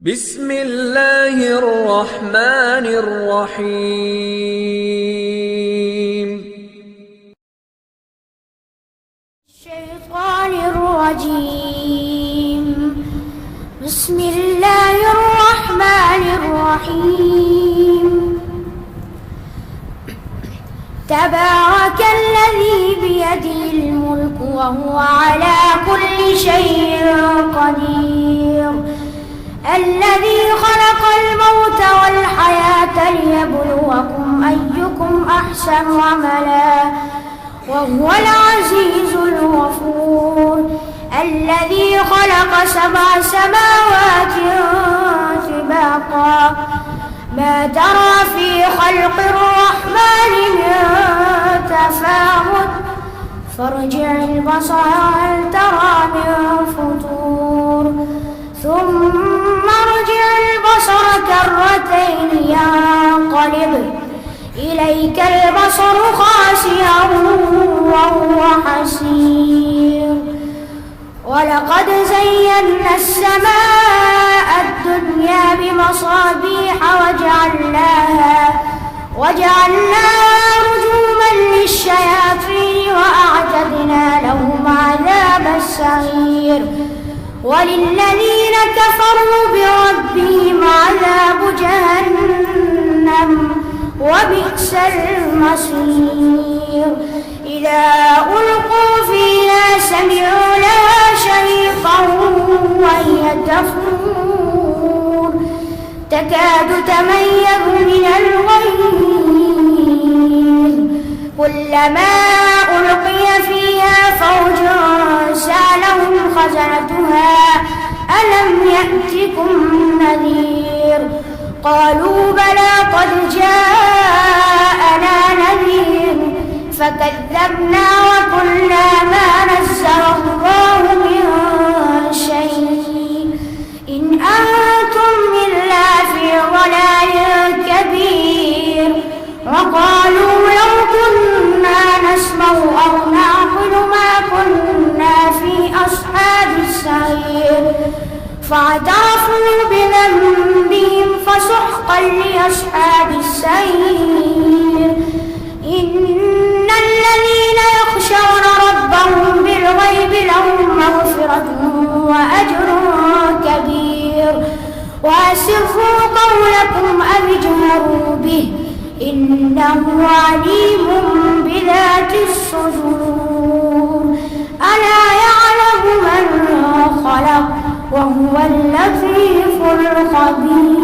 بسم الله الرحمن الرحيم. الشيطان الرجيم. بسم الله الرحمن الرحيم. تبارك الذي بيده الملك وهو على كل شيء قدير. الذي خلق الموت والحياة ليبلوكم أيكم أحسن عملا وهو العزيز الغفور. الذي خلق 7 سماوات طباقا ما ترى في خلق الرحمن من تفاوت فارجع البصر هل ترى من فطور ثم ارجع البصر كرتين ينقلب إليك البصر خاسئا وهو حسير. ولقد زينا السماء الدنيا بمصابيح وجعلناها رجوما للشياطين وأعتدنا لهم عذاب السعير. وللذين كفروا بربهم عذاب جهنم وبئس المصير. إذا ألقوا فيها سمعوا لها شهيقا وهي تفور تكاد تميز من الغيظ كلما ألقي فيها فوج سألهم خزنتها ألم يأتكم نذير قالوا بلى قد جاءنا نذير فكذبنا وقلنا ما نزل الله من شيء إن أنتم إلا في ضلال كبير. وقالوا لو كنا نسمع أو نعقل ما كنا في أصحاب السعير فاعترفوا بذنبهم فسحقا لأصحاب السعير. إن الذين يخشون ربهم بالغيب لهم مغفرة وأجر كبير. وأسروا قولكم أو اجهروا به إنه عليم بذات الصدور. ألا يعلم من خلق وهو اللطيف الخبير.